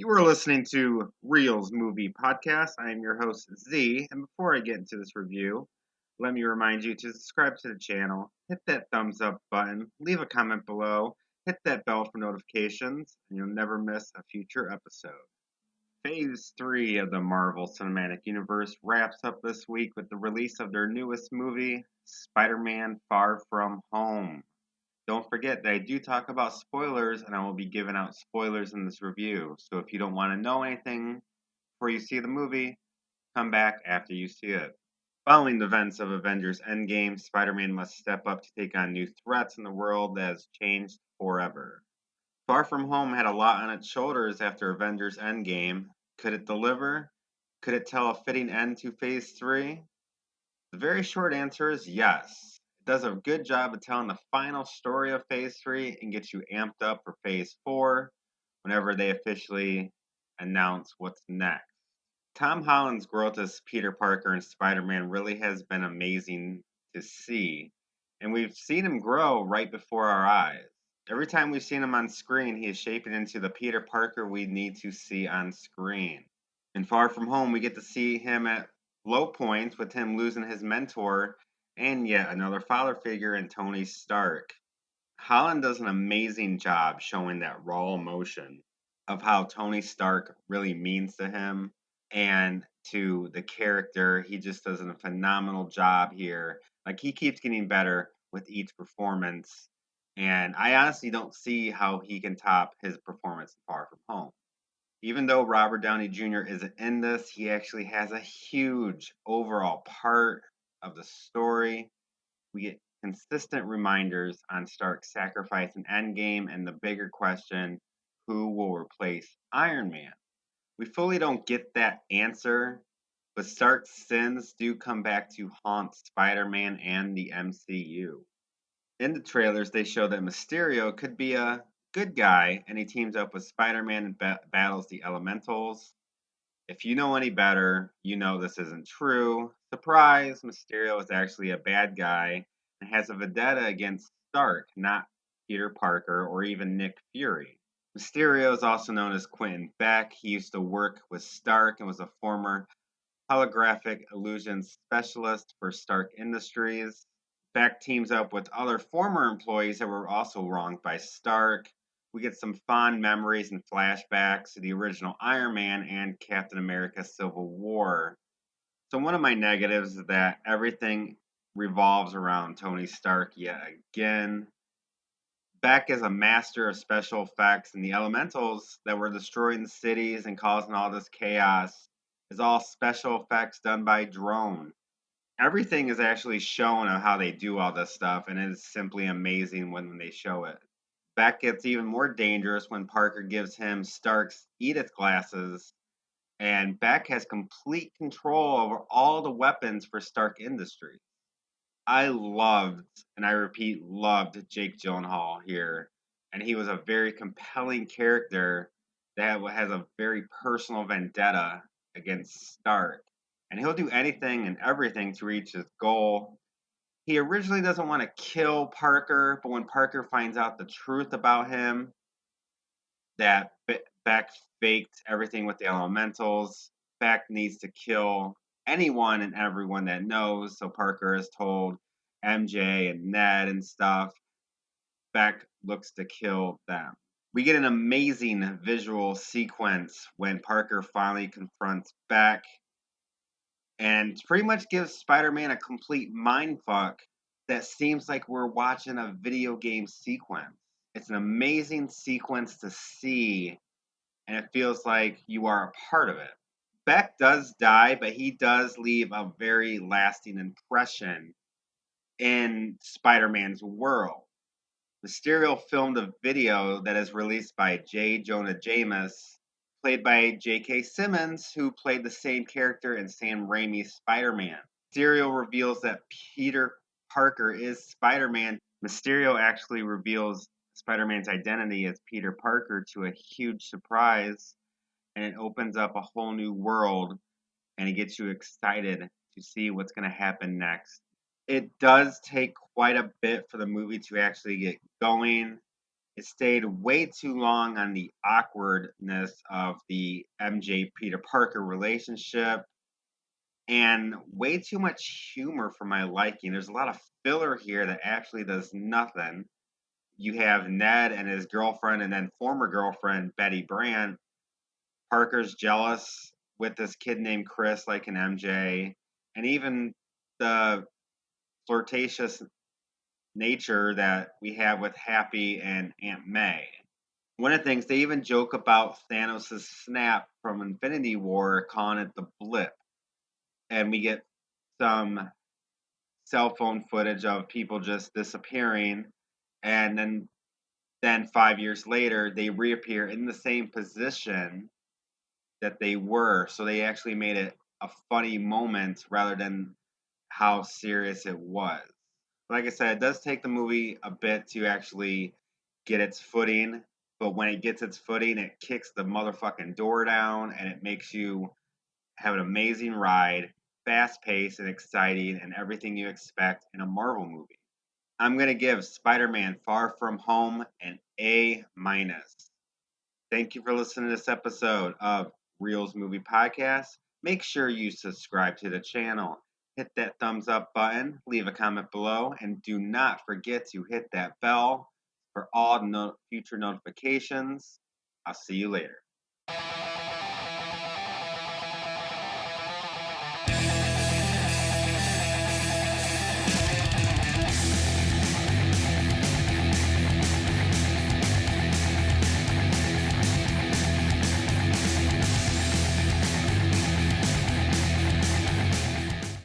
You are listening to Reels Movie Podcast. I am your host, Z. And before I get into this review, let me remind you to subscribe to the channel, hit that thumbs up button, leave a comment below, hit that bell for notifications, and you'll never miss a future episode. Phase 3 of the Marvel Cinematic Universe wraps up this week with the release of their newest movie, Spider Man Far From Home. Don't forget that I do talk about spoilers, and I will be giving out spoilers in this review. So if you don't want to know anything before you see the movie, come back after you see it. Following the events of Avengers Endgame, Spider Man must step up to take on new threats in the world that has changed forever. Far From Home had a lot on its shoulders after Avengers Endgame. Could it deliver? Could it tell a fitting end to Phase 3? The very short answer is yes. It does a good job of telling the final story of Phase 3 and gets you amped up for Phase 4 whenever they officially announce what's next. Tom Holland's growth as Peter Parker and Spider Man really has been amazing to see, and we've seen him grow right before our eyes. Every time we've seen him on screen, he is shaping into the Peter Parker we need to see on screen. In Far From Home, we get to see him at low points with him losing his mentor and yet another father figure in Tony Stark. Holland does an amazing job showing that raw emotion of how Tony Stark really means to him and to the character. He just does a phenomenal job here. Like, he keeps getting better with each performance. And I honestly don't see how he can top his performance in Far From Home. Even though Robert Downey Jr. isn't in this, he actually has a huge overall part of the story. We get consistent reminders on Stark's sacrifice in Endgame and the bigger question, who will replace Iron Man? We fully don't get that answer, but Stark's sins do come back to haunt Spider-Man and the MCU. In the trailers, they show that Mysterio could be a good guy, and he teams up with Spider-Man and battles the Elementals. If you know any better, you know this isn't true. Surprise! Mysterio is actually a bad guy and has a vendetta against Stark, not Peter Parker or even Nick Fury. Mysterio is also known as Quentin Beck. He used to work with Stark and was a former holographic illusion specialist for Stark Industries. Beck teams up with other former employees that were also wronged by Stark. We get some fond memories and flashbacks to the original Iron Man and Captain America Civil War. So, one of my negatives is that everything revolves around Tony Stark yet again. Beck is a master of special effects, and the elementals that were destroying the cities and causing all this chaos is all special effects done by drone. Everything is actually shown of how they do all this stuff, and it is simply amazing when they show it. Beck gets even more dangerous when Parker gives him Stark's Edith glasses, and Beck has complete control over all the weapons for Stark Industries. I loved, and I repeat, loved Jake Gyllenhaal here, and he was a very compelling character that has a very personal vendetta against Stark, and he'll do anything and everything to reach his goal. He originally doesn't want to kill Parker, but when Parker finds out the truth about him, that Beck faked everything with the elementals, Beck needs to kill anyone and everyone that knows. So Parker is told MJ and Ned and stuff. Beck looks to kill them. We get an amazing visual sequence when Parker finally confronts Beck and pretty much gives Spider-Man a complete mindfuck that seems like we're watching a video game sequence. It's an amazing sequence to see, and it feels like you are a part of it. Beck does die, but he does leave a very lasting impression in Spider-Man's world. Mysterio filmed a video that is released by J. Jonah Jameson, played by J.K. Simmons, who played the same character in Sam Raimi's Spider-Man. Mysterio reveals that Peter Parker is Spider-Man. Mysterio actually reveals Spider-Man's identity as Peter Parker to a huge surprise, and it opens up a whole new world, and it gets you excited to see what's going to happen next. It does take quite a bit for the movie to actually get going. It stayed way too long on the awkwardness of the MJ Peter Parker relationship and way too much humor for my liking. There's a lot of filler here that actually does nothing. You have Ned and his girlfriend and then former girlfriend Betty Brant. Parker's jealous with this kid named Chris, like an MJ, and even the flirtatious nature that we have with Happy and Aunt May. One of the things they even joke about Thanos' snap from Infinity War, calling it the blip, and we get some cell phone footage of people just disappearing, and then 5 years later they reappear in the same position that they were. So they actually made it a funny moment rather than how serious it was. Like I said, it does take the movie a bit to actually get its footing, but when it gets its footing, it kicks the motherfucking door down and it makes you have an amazing ride, fast paced and exciting, and everything you expect in a Marvel movie. I'm gonna give Spider-Man Far From Home an A minus. Thank you for listening to this episode of Reels Movie Podcast. Make sure you subscribe to the channel, hit that thumbs up button, leave a comment below, and do not forget to hit that bell for all future notifications. I'll see you later.